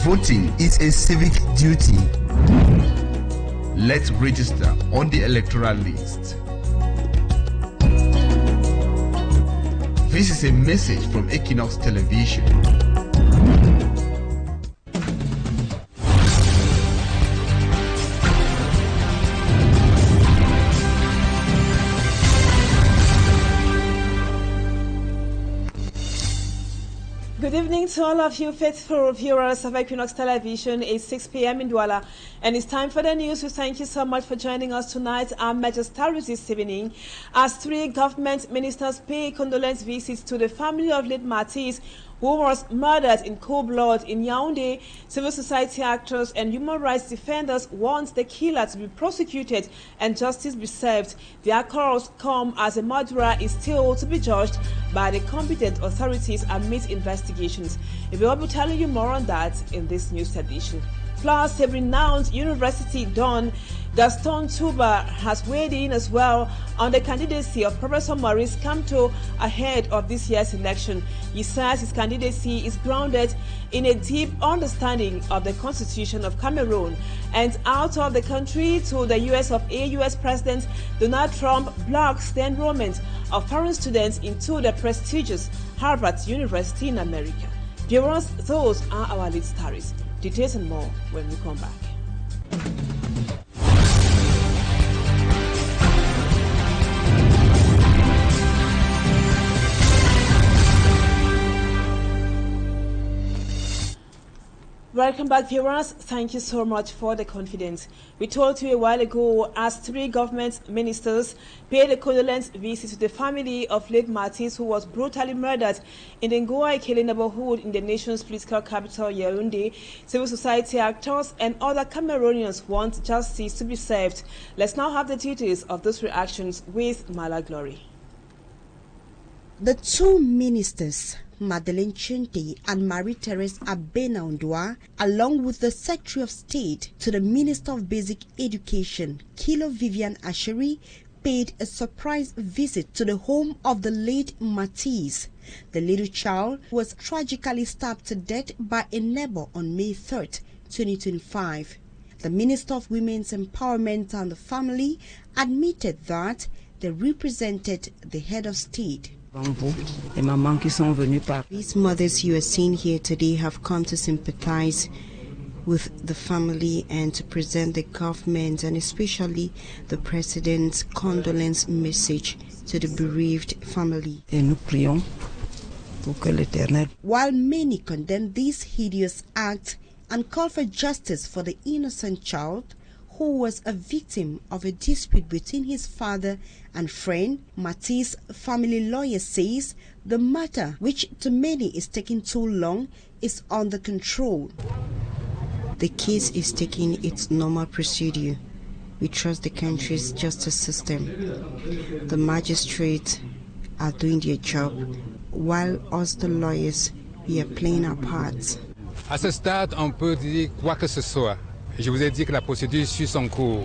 Voting is a civic duty. Let's register on the electoral list. This is a message from Equinoxe Television. Good evening to all of you faithful viewers of Equinoxe Television. It's 6 p.m. in Douala, and it's time for the news. We thank you so much for joining us tonight. Our major stories this evening, as 3 government ministers pay condolence visits to the family of late Matisse, who was murdered in cold blood in Yaoundé. Civil society actors and human rights defenders want the killer to be prosecuted and justice be served. Their calls come as a murderer is still to be judged by the competent authorities amid investigations. We will be telling you more on that in this news edition. Plus, a renowned university don, Gaston Tuba, has weighed in as well on the candidacy of Professor Maurice Kamto ahead of this year's election. He says his candidacy is grounded in a deep understanding of the Constitution of Cameroon. And out of the country to the US of A, US President Donald Trump blocks the enrollment of foreign students into the prestigious Harvard University in America. Viewers, those are our lead stories. Details and more when we come back. Welcome back, viewers. Thank you so much for the confidence. We told you a while ago, as 3 government ministers paid a condolence visit to the family of late Matisse, who was brutally murdered in the Ngoa-Ikele neighborhood in the nation's political capital, Yaoundé. Civil society actors and other Cameroonians want justice to be served. Let's now have the details of those reactions with Mala Glory. The 2 ministers, Madeleine Chente and Marie-Therese Abenaundwa, along with the Secretary of State to the Minister of Basic Education, Kilo Vivian Asheri, paid a surprise visit to the home of the late Matisse. The little child was tragically stabbed to death by a neighbor on May 3, 2025. The Minister of Women's Empowerment and the Family admitted that they represented the head of state. These mothers you are seeing here today have come to sympathize with the family and to present the government and especially the President's condolence message to the bereaved family. While many condemn this hideous act and call for justice for the innocent child who was a victim of a dispute between his father and friend, Matisse's family lawyer says the matter, which to many is taking too long, is under control. The case is taking its normal procedure. We trust the country's justice system. The magistrates are doing their job, while us, the lawyers, we are playing our parts. À ce stade, on peut dire quoi que ce soit. Je vous ai dit que la procédure suit son cours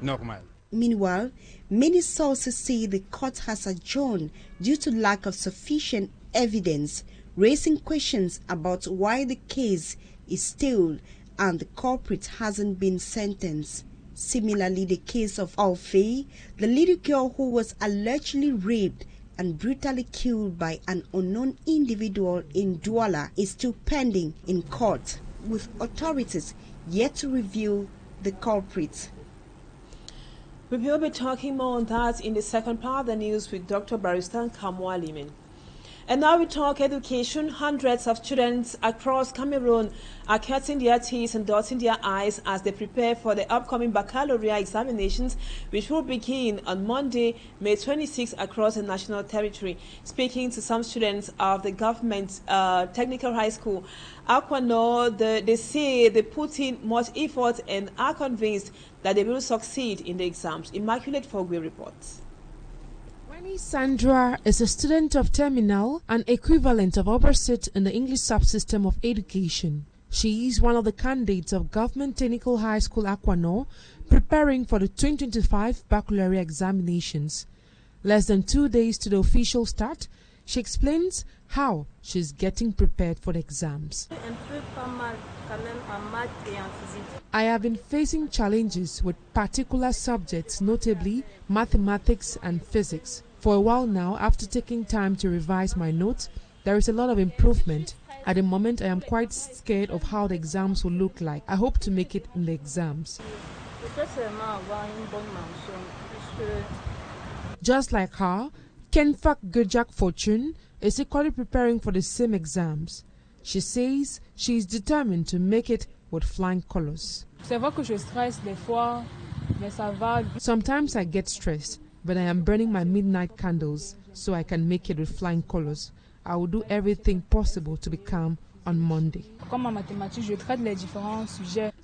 normal. Meanwhile, many sources say the court has adjourned due to lack of sufficient evidence, raising questions about why the case is stalled and the culprit hasn't been sentenced. Similarly, the case of Alfei, the little girl who was allegedly raped and brutally killed by an unknown individual in Douala, is still pending in court, with authorities yet to reveal the culprits. We will be talking more on that in the second part of the news with Dr. Barrister NKAMWAH Limen. And now we talk education. Hundreds of students across Cameroon are cutting their teeth and dotting their I's as they prepare for the upcoming Bakalora examinations, which will begin on Monday, May 26 across the national territory. Speaking to some students of the government technical high school, Equinoxe, they say they put in much effort and are convinced that they will succeed in the exams. Immaculate Fogwe reports. Sandra is a student of terminal, an equivalent of upper sit in the English subsystem of education. She is one of the candidates of Government Technical High School Equinoxe, preparing for the 2025 baccalaureate examinations. Less than 2 days to the official start, She explains how she's getting prepared for the exams. I have been facing challenges with particular subjects, notably mathematics and physics. For a while now, after taking time to revise my notes, there is a lot of improvement. At the moment, I am quite scared of how the exams will look like. I hope to make it in the exams. Just like her, Kenfak Gurjak Fortune is equally preparing for the same exams. She says she is determined to make it with flying colors. Sometimes I get stressed, but I am burning my midnight candles so I can make it with flying colors. I will do everything possible to be calm on Monday.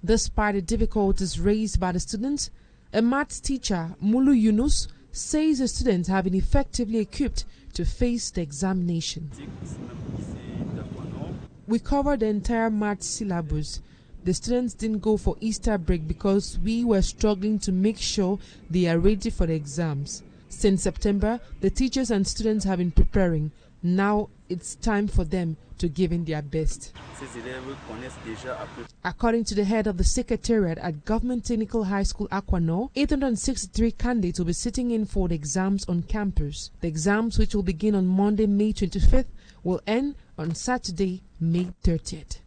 Despite the difficulties raised by the students, a maths teacher, Mulu Yunus, says the students have been effectively equipped to face the examination. We covered the entire maths syllabus. The students didn't go for Easter break because we were struggling to make sure they are ready for the exams. Since September, the teachers and students have been preparing. Now it's time for them to give in their best. According to the head of the secretariat at Government Technical High School Equinoxe, 863 candidates will be sitting in for the exams on campus. The exams, which will begin on Monday, May 25th, will end on Saturday, May 30th.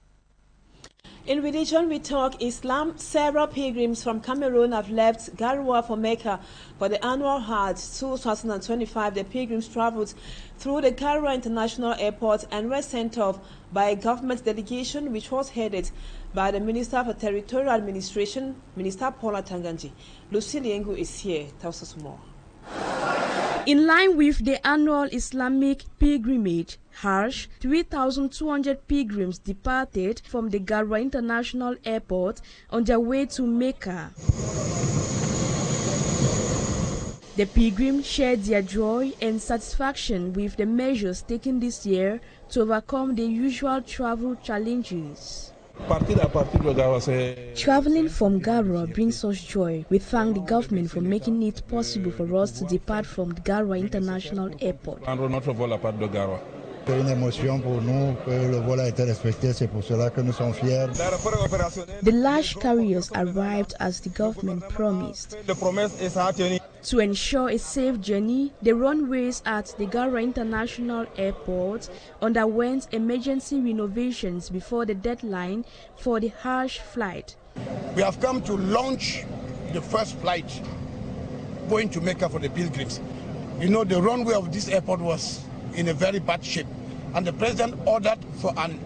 In religion, we talk Islam. Several pilgrims from Cameroon have left Garoua for Mecca for the annual Hajj 2025. The pilgrims traveled through the Garoua International Airport and were sent off by a government delegation which was headed by the Minister for Territorial Administration, Minister Paula Tanganji. Lucy Liengu is here. Tells us more. In line with the annual Islamic pilgrimage, Hajj, 3,200 pilgrims departed from the Garoua International Airport on their way to Mecca. The pilgrims shared their joy and satisfaction with the measures taken this year to overcome the usual travel challenges. Traveling from Garoua brings us joy. We thank the government for making it possible for us to depart from the Garoua International Airport. Une émotion pour nous que le vol a été respecté, c'est pour cela que nous sommes fiers. The large carriers arrived as the government promised. To ensure a safe journey, the runways at the Garoua International Airport underwent emergency renovations before the deadline for the Hajj flight. We have come to launch the first flight going to Mecca for the pilgrims. You know, the runway of this airport was in a very bad shape, and the president ordered for an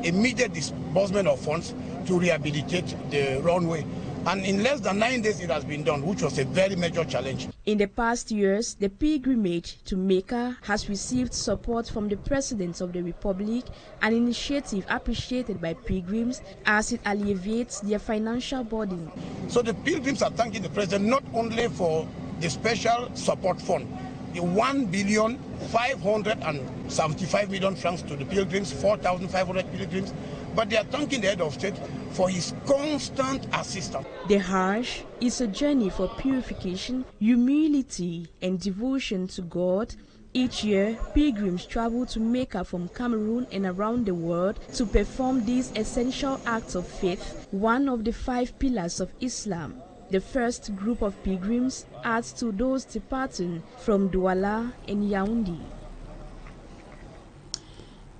immediate disbursement of funds to rehabilitate the runway. And in less than 9 days it has been done, which was a very major challenge. In the past years, the pilgrimage to Mecca has received support from the President of the Republic, an initiative appreciated by pilgrims as it alleviates their financial burden. So the pilgrims are thanking the President not only for the special support fund, the 1,575,000,000 francs to the pilgrims, 4,500 pilgrims, but they are thanking the head of state for his constant assistance. The Hajj is a journey for purification, humility, and devotion to God. Each year, pilgrims travel to Mecca from Cameroon and around the world to perform these essential acts of faith, one of the 5 pillars of Islam. The first group of pilgrims adds to those departing from Douala and Yaoundé.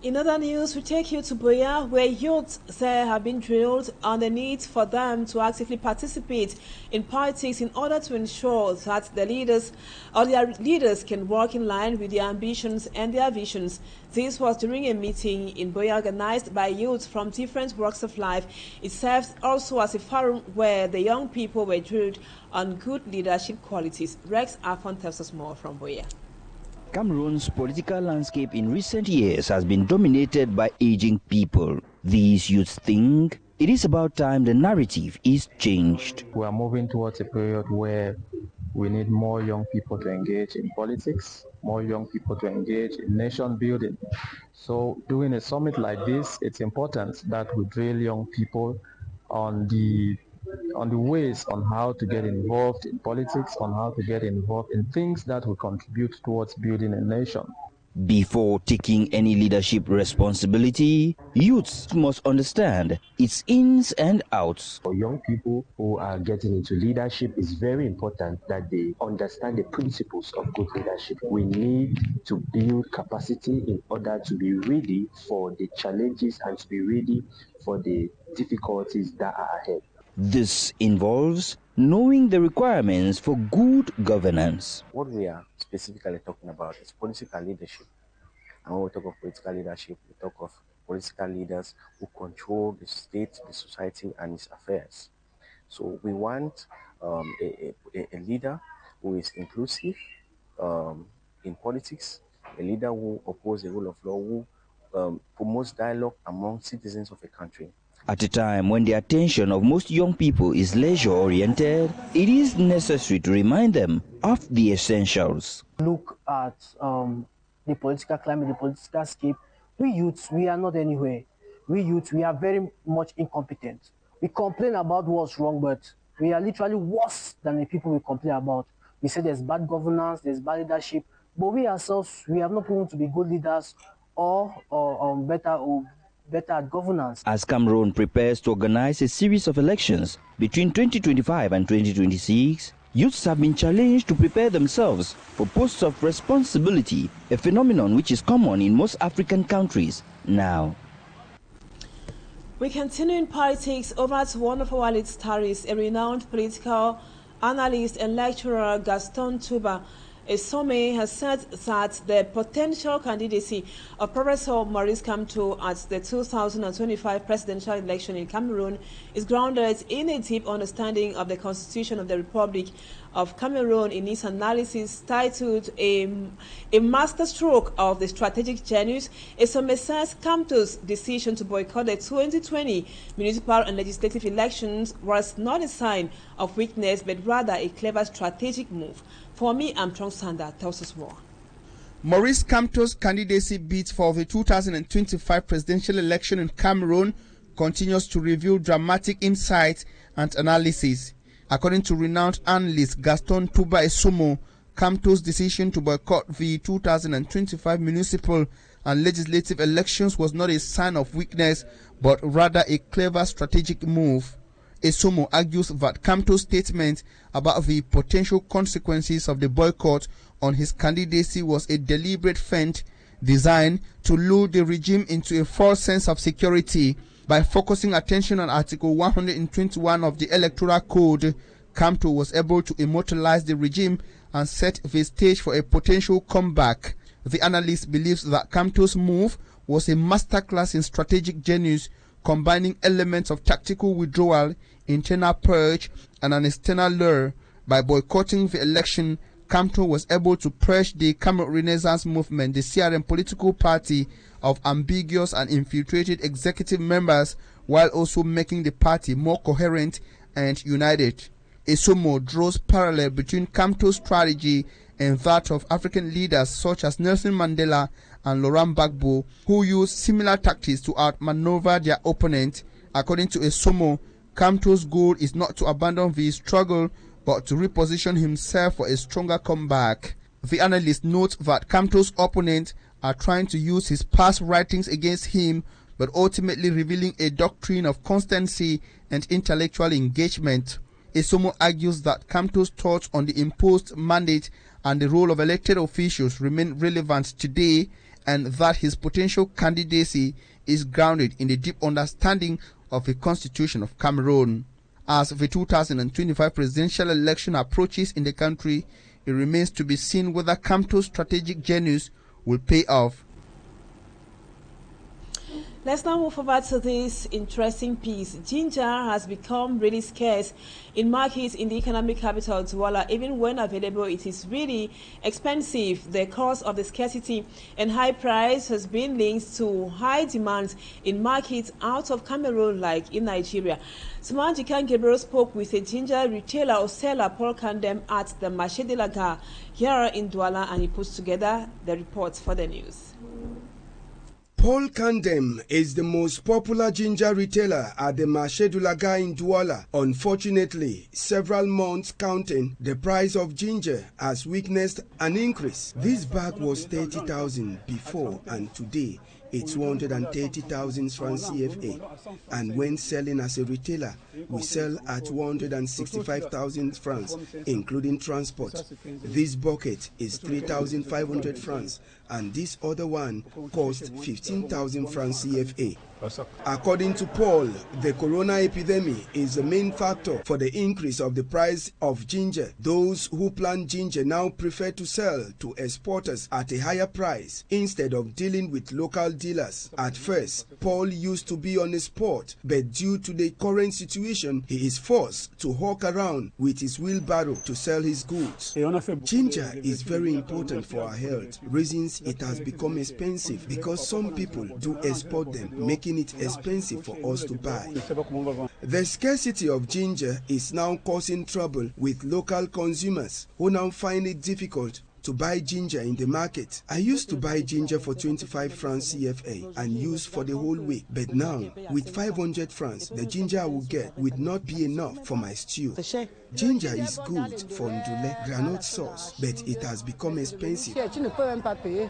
In other news, we take you to Boya, where youths there have been drilled on the need for them to actively participate in politics in order to ensure that the leaders or their leaders can work in line with their ambitions and their visions. This was during a meeting in Boya organized by youths from different walks of life. It serves also as a forum where the young people were drilled on good leadership qualities. Rex Afon tells us more from Boya. Cameroon's political landscape in recent years has been dominated by aging people. These youths think it is about time the narrative is changed. We are moving towards a period where we need more young people to engage in politics, more young people to engage in nation building. So doing a summit like this, it's important that we drill young people on the ways on how to get involved in politics, on how to get involved in things that will contribute towards building a nation. Before taking any leadership responsibility, youths must understand its ins and outs. For young people who are getting into leadership, it's very important that they understand the principles of good leadership. We need to build capacity in order to be ready for the challenges and to be ready for the difficulties that are ahead. This involves knowing the requirements for good governance. What we are specifically talking about is political leadership. And when we talk of political leadership, we talk of political leaders who control the state, the society, and its affairs. So we want a leader who is inclusive in politics, a leader who opposes the rule of law, who promotes dialogue among citizens of a country. At a time when the attention of most young people is leisure-oriented, it is necessary to remind them of the essentials. Look at the political climate, the political scape. We youths, we are not anywhere. We youths, we are very much incompetent. We complain about what's wrong, but we are literally worse than the people we complain about. We say there's bad governance, there's bad leadership, but we ourselves, we have not proven to be good leaders or better at governance. As Cameroon prepares to organize a series of elections between 2025 and 2026, youths have been challenged to prepare themselves for posts of responsibility, a phenomenon which is common in most African countries now. We continue in politics over to one of our lead stars, a renowned political analyst and lecturer, Gaston Touba Esome, has said that the potential candidacy of Professor Maurice Kamto at the 2025 presidential election in Cameroon is grounded in a deep understanding of the Constitution of the Republic of Cameroon. In his analysis titled A Masterstroke of the Strategic Genius, Esome says Kamto's decision to boycott the 2020 municipal and legislative elections was not a sign of weakness, but rather a clever strategic move. For me, Armstrong Sander tells us more. Maurice Kamto's candidacy bid for the 2025 presidential election in Cameroon continues to reveal dramatic insights and analysis. According to renowned analyst Gaston Touba Esome, Kamto's decision to boycott the 2025 municipal and legislative elections was not a sign of weakness, but rather a clever strategic move. Esome argues that Kamto's statement about the potential consequences of the boycott on his candidacy was a deliberate feint designed to lull the regime into a false sense of security. By focusing attention on Article 121 of the Electoral Code, Kamto was able to immortalize the regime and set the stage for a potential comeback. The analyst believes that Kamto's move was a masterclass in strategic genius, combining elements of tactical withdrawal, internal purge, and an external lure. By boycotting the election, Kamto was able to purge the Cameroon Renaissance Movement, the CRM political party, of ambiguous and infiltrated executive members, while also making the party more coherent and united. Esome draws parallel between Kamto's strategy and that of African leaders such as Nelson Mandela and Laurent Gbagbo, who used similar tactics to outmaneuver their opponent. According to Esome, Kamto's goal is not to abandon the struggle, but to reposition himself for a stronger comeback. The analyst notes that Kamto's opponents are trying to use his past writings against him, but ultimately revealing a doctrine of constancy and intellectual engagement. Esome argues that Kamto's thoughts on the imposed mandate and the role of elected officials remain relevant today, and that his potential candidacy is grounded in a deep understanding of the Constitution of Cameroon. As the 2025 presidential election approaches in the country, it remains to be seen whether Kamto's strategic genius will pay off. Let's now move over to this interesting piece. Ginger has become really scarce in markets in the economic capital, Douala. Even when available, it is really expensive. The cause of the scarcity and high price has been linked to high demand in markets out of Cameroon, like in Nigeria. Sumanjikan Gabriel spoke with a ginger retailer or seller, Paul Kandem, at the Marché de la Gare here in Douala, and he puts together the reports for the news. Paul Kandem is the most popular ginger retailer at the Marché du Laga in Douala. Unfortunately, several months counting, the price of ginger has witnessed an increase. This bag was 30,000 before, and today it's 230,000 francs CFA. And when selling as a retailer, we sell at 265,000 francs, including transport. This bucket is 3,500 francs, and this other one cost 15,000 francs CFA. According to Paul, the corona epidemic is the main factor for the increase of the price of ginger. Those who plant ginger now prefer to sell to exporters at a higher price instead of dealing with local dealers. At first, Paul used to be on the spot, but due to the current situation, he is forced to hawk around with his wheelbarrow to sell his goods. Ginger is very important for our health. Reasons it has become expensive because some people do export them, making it expensive for us to buy. The scarcity of ginger is now causing trouble with local consumers who now find it difficult to buy ginger in the market. I used to buy ginger for 25 francs CFA and use for the whole week, but now with 500 francs, the ginger I will get would not be enough for my stew. Ginger is good for ndule, granite sauce, but it has become expensive.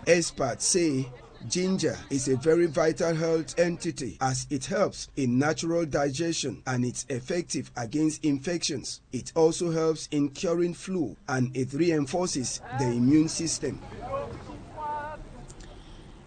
Experts say ginger is a very vital health entity as it helps in natural digestion and it's effective against infections. It also helps in curing flu and it reinforces the immune system.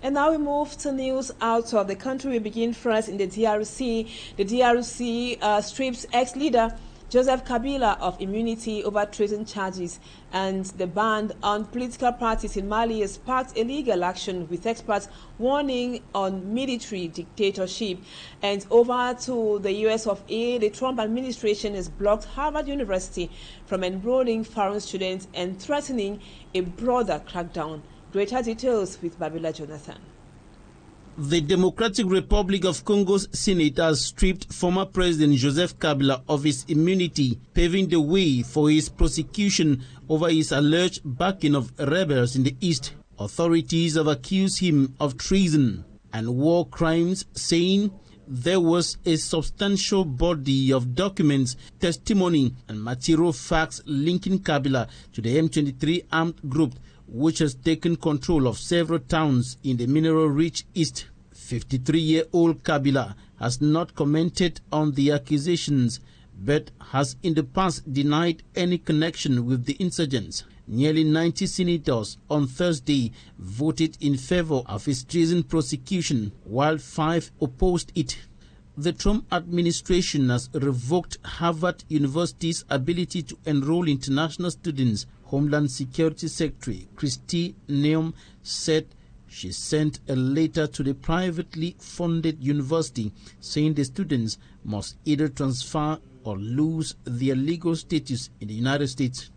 And now we move to news out of the country. We begin first in the DRC. The DRC strips ex-leader Joseph Kabila of immunity over treason charges, and the ban on political parties in Mali has sparked illegal action, with experts warning on military dictatorship. And over to the US of A, the Trump administration has blocked Harvard University from enrolling foreign students and threatening a broader crackdown. Greater details with Babila Jonathan. The Democratic Republic of Congo's Senate has stripped former President Joseph Kabila of his immunity, paving the way for his prosecution over his alleged backing of rebels in the East. Authorities have accused him of treason and war crimes, saying there was a substantial body of documents, testimony, and material facts linking Kabila to the M23 armed group, which has taken control of several towns in the mineral-rich East. 53-year-old Kabila has not commented on the accusations, but has in the past denied any connection with the insurgents. Nearly 90 senators on Thursday voted in favor of his treason prosecution, while 5 opposed it. The Trump administration has revoked Harvard University's ability to enroll international students. Homeland Security Secretary Kristi Noem said she sent a letter to the privately funded university saying the students must either transfer or lose their legal status in the United States.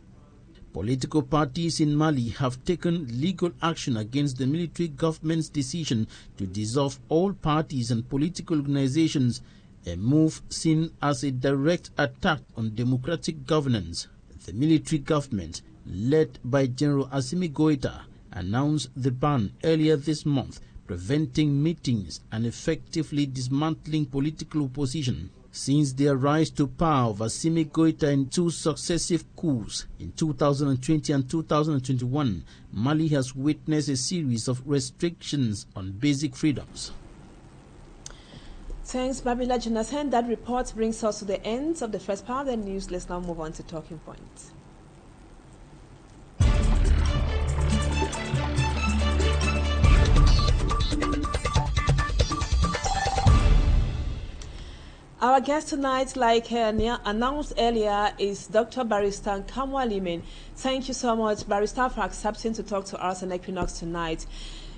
Political parties in Mali have taken legal action against the military government's decision to dissolve all parties and political organizations, a move seen as a direct attack on democratic governance. The military government, led by General Assimi Goïta, announced the ban earlier this month, preventing meetings and effectively dismantling political opposition. Since the rise to power of Assimi Goïta in 2 successive coups in 2020 and 2021, Mali has witnessed a series of restrictions on basic freedoms. Thanks, Babila Jonathan. That report brings us to the end of the first part of the news. Let's now move on to talking points. Our guest tonight, like announced earlier, is Dr. Barrister NKAMWAH Limen. Thank you so much, Barrister, for accepting to talk to us on Equinoxe tonight.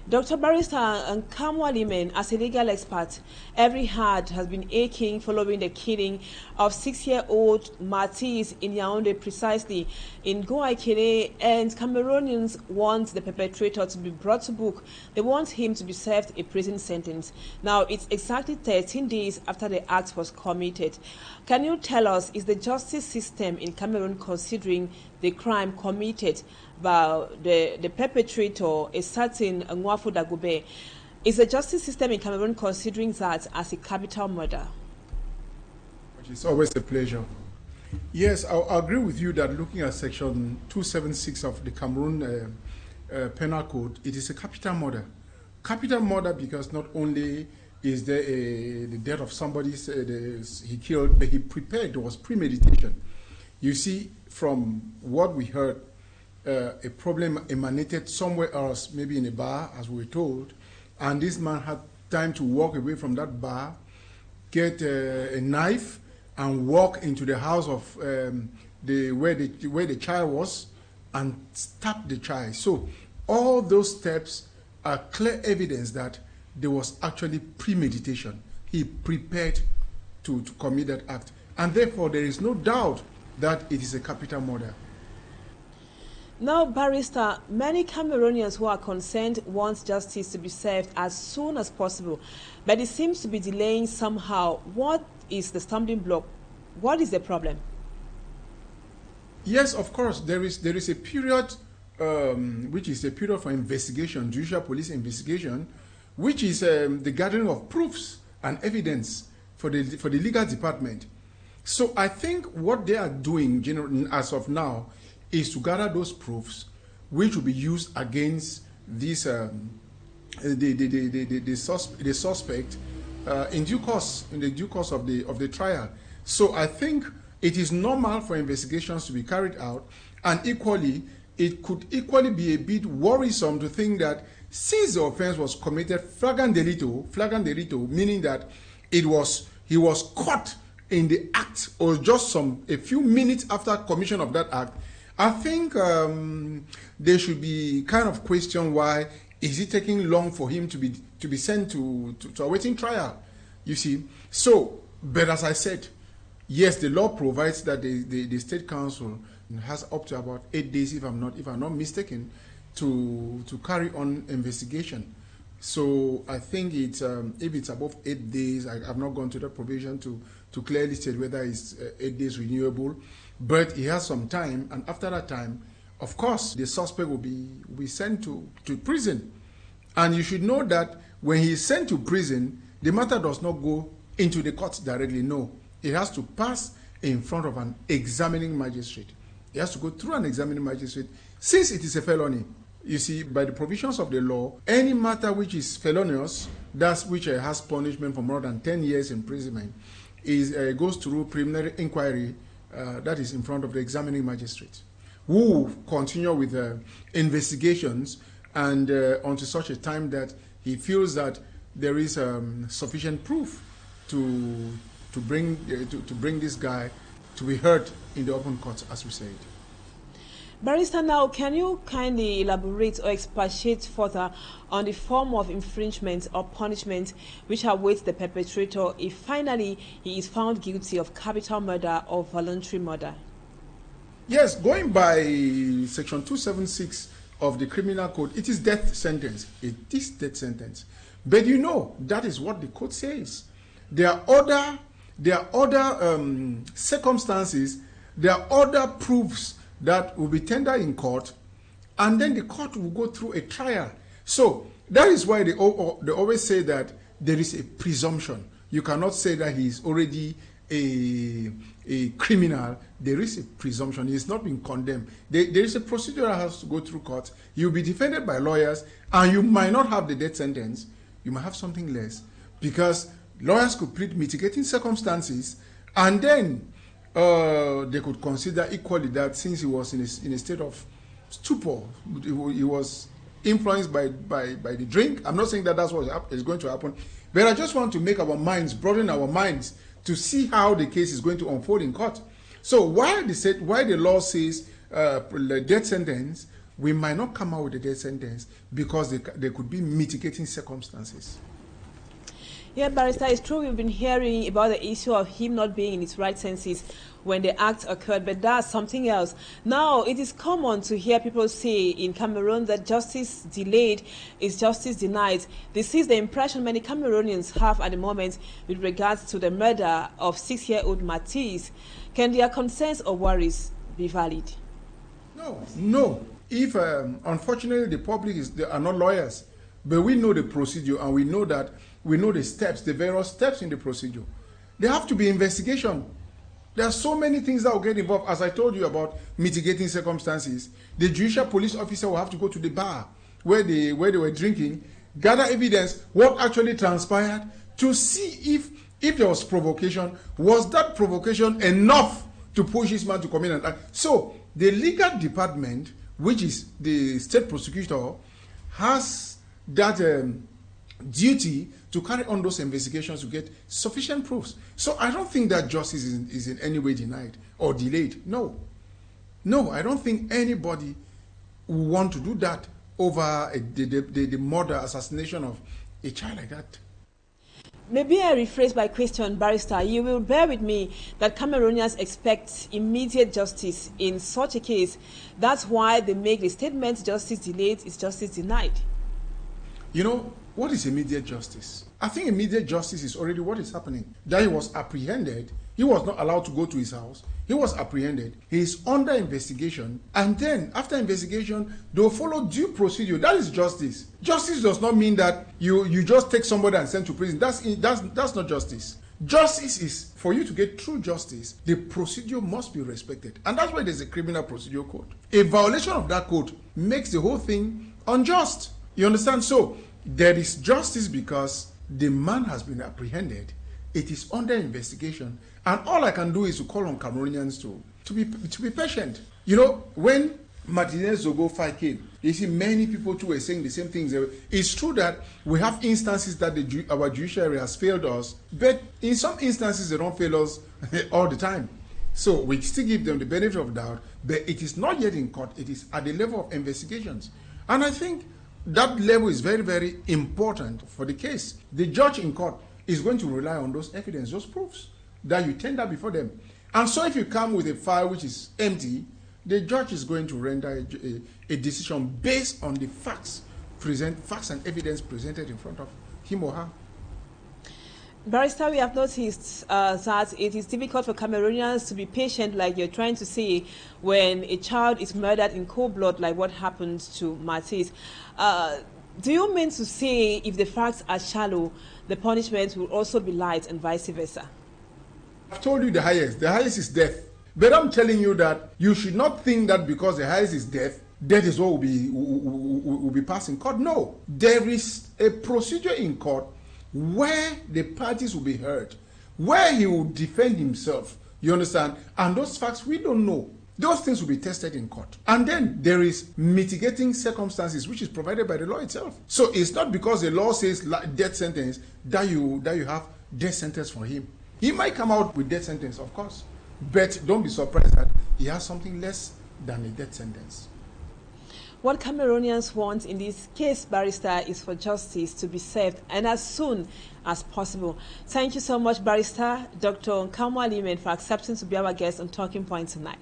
Dr. Barrister NKAMWAH Limen, as a legal expert, every heart has been aching following the killing of 6-year-old Martins in Yaoundé, precisely in Goaikele, and Cameroonians want the perpetrator to be brought to book. They want him to be served a prison sentence. Now, it's exactly 13 days after the act was committed. Can you tell us, is the justice system in Cameroon considering the crime committed by the perpetrator, a certain Nwafu Dagube? Is the justice system in Cameroon considering that as a capital murder? It's always a pleasure. Yes, I agree with you that looking at section 276 of the Cameroon Penal Code, it is a capital murder. Capital murder because not only is there the death of somebody he killed, but he prepared, there was premeditation. You see, from what we heard, a problem emanated somewhere else, maybe in a bar, as we were told, and this man had time to walk away from that bar, get a knife, and walk into the house of where the child was, and stab the child. So all those steps are clear evidence that there was actually premeditation. He prepared to commit that act, and therefore there is no doubt that it is a capital murder. Now, Barrister, many Cameroonians who are concerned want justice to be served as soon as possible, but it seems to be delaying somehow. What is the stumbling block? What is the problem? Yes, of course, there is a period which is a period for investigation, judicial police investigation, which is the gathering of proofs and evidence for the legal department. So I think what they are doing as of now is to gather those proofs which will be used against this the suspect in due course of the trial. So I think it is normal for investigations to be carried out, and equally it could equally be a bit worrisome to think that since the offense was committed flagrant delito, meaning that he was caught in the act or just a few minutes after commission of that act, I think there should be kind of question why is it taking long for him to be sent to awaiting trial, you see. So, but as I said, yes, the law provides that the State Council has up to about 8 days, if I'm not mistaken, to carry on investigation. So I think it's if it's above 8 days, I've not gone to the provision to clearly state whether it's 8 days renewable, but he has some time, and after that time, of course, the suspect will be sent to prison. And you should know that when he is sent to prison, the matter does not go into the court directly. No, it has to pass in front of an examining magistrate. It has to go through an examining magistrate. Since it is a felony, you see, by the provisions of the law, any matter which is felonious, which has punishment for more than 10 years imprisonment, goes through preliminary inquiry, that is in front of the examining magistrate, who will continue with investigations and until such a time that he feels that there is sufficient proof to bring this guy to be heard in the open court, as we said. Barrister, now, can you kindly elaborate or expatiate further on the form of infringement or punishment which awaits the perpetrator if finally he is found guilty of capital murder or voluntary murder? Yes, going by section 276 of the Criminal Code, it is death sentence. It is death sentence. But you know, that is what the code says. There are other circumstances, there are other proofs that will be tendered in court, and then the court will go through a trial. So that is why they always say that there is a presumption. You cannot say that he is already a criminal. There is a presumption. He is not being condemned. There is a procedure that has to go through court. You will be defended by lawyers, and you might not have the death sentence. You might have something less, because lawyers could plead mitigating circumstances, and then they could consider equally that since he was in a state of stupor, he was influenced by the drink. I'm not saying that that's what is going to happen, but I just want to make our minds, broaden our minds to see how the case is going to unfold in court. So why the law says the death sentence, we might not come out with a death sentence because there could be mitigating circumstances. Yeah, Barrister, it's true we've been hearing about the issue of him not being in his right senses when the act occurred, but that's something else. Now, it is common to hear people say in Cameroon that justice delayed is justice denied. This is the impression many Cameroonians have at the moment with regards to the murder of 6-year-old Matisse. Can their concerns or worries be valid? No. If, unfortunately, the public are not lawyers, but we know the procedure, and we know the steps, the various steps in the procedure. There have to be investigation. There are so many things that will get involved. As I told you about mitigating circumstances, the judicial police officer will have to go to the bar where they were drinking, gather evidence, what actually transpired, to see if there was provocation. Was that provocation enough to push this man to commit an act? So the legal department, which is the state prosecutor, has that duty to carry on those investigations to get sufficient proofs. So I don't think that justice is in any way denied or delayed. No, I don't think anybody would want to do that over the murder, assassination of a child like that. Maybe I rephrase my question, Barrister. You will bear with me that Cameroonians expect immediate justice in such a case. That's why they make the statement, justice delayed is justice denied. You know, what is immediate justice? I think immediate justice is already what is happening. That he was apprehended. He was not allowed to go to his house. He was apprehended. He is under investigation. And then, after investigation, they will follow due procedure. That is justice. Justice does not mean that you just take somebody and send to prison. That's not justice. Justice is, for you to get true justice, the procedure must be respected. And that's why there's a criminal procedure code. A violation of that code makes the whole thing unjust. You understand? So, there is justice because the man has been apprehended. It is under investigation. And all I can do is to call on Cameroonians to be patient. You know, when Martinez Zogo fight came, you see many people too were saying the same things. It's true that we have instances that our judiciary has failed us, but in some instances they don't fail us all the time. So we still give them the benefit of the doubt, but it is not yet in court. It is at the level of investigations. And I think that level is very, very important for the case. The judge in court is going to rely on those evidence, those proofs that you tender before them. And so if you come with a file which is empty, the judge is going to render a decision based on the facts and evidence presented in front of him or her. Barrister, we have noticed that it is difficult for Cameroonians to be patient, like you're trying to say, when a child is murdered in cold blood, like what happened to Matisse. Do you mean to say if the facts are shallow, the punishment will also be light and vice versa? I've told you the highest. The highest is death. But I'm telling you that you should not think that because the highest is death, death is what will be passed in court. No. There is a procedure in court where the parties will be heard, where he will defend himself. You understand? And those facts we don't know. Those things will be tested in court. And then there is mitigating circumstances, which is provided by the law itself. So it's not because the law says death sentence that you have death sentence for him. He might come out with death sentence, of course. But don't be surprised that he has something less than a death sentence. What Cameroonians want in this case, Barrister, is for justice to be served, and as soon as possible. Thank you so much, Barrister Dr. NKAMWAH Limen, for accepting to be our guest on Talking Point tonight.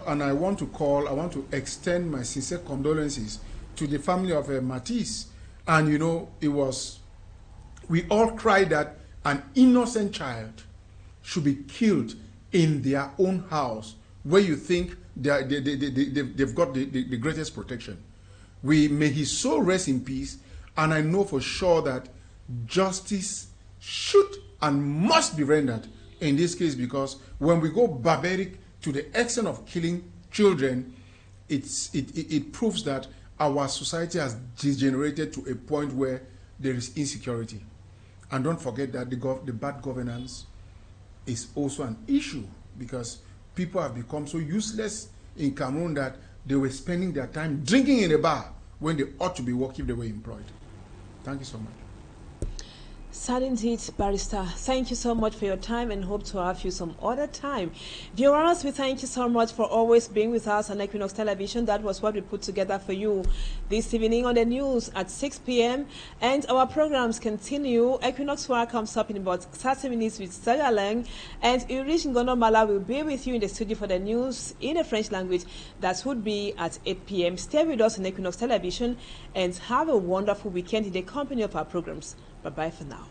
And I want to extend my sincere condolences to the family of Matisse. And you know, we all cried that an innocent child should be killed in their own house, where you think they've got the greatest protection. May his soul rest in peace, and I know for sure that justice should and must be rendered in this case, because when we go barbaric to the extent of killing children, it proves that our society has degenerated to a point where there is insecurity. And don't forget that the bad governance is also an issue, because people have become so useless in Cameroon that they were spending their time drinking in a bar when they ought to be working if they were employed. Thank you so much. Sad indeed, Barrister. Thank you so much for your time, and hope to have you some other time. Viewers, we thank you so much for always being with us on Equinoxe Television. That was what we put together for you this evening on the news at 6 p.m. And our programs continue. Equinoxe comes up in about 30 minutes with Sagaleng, and Irish Ngonomala will be with you in the studio for the news in the French language. That would be at 8 p.m. Stay with us on Equinoxe Television and have a wonderful weekend in the company of our programs. Bye-bye for now.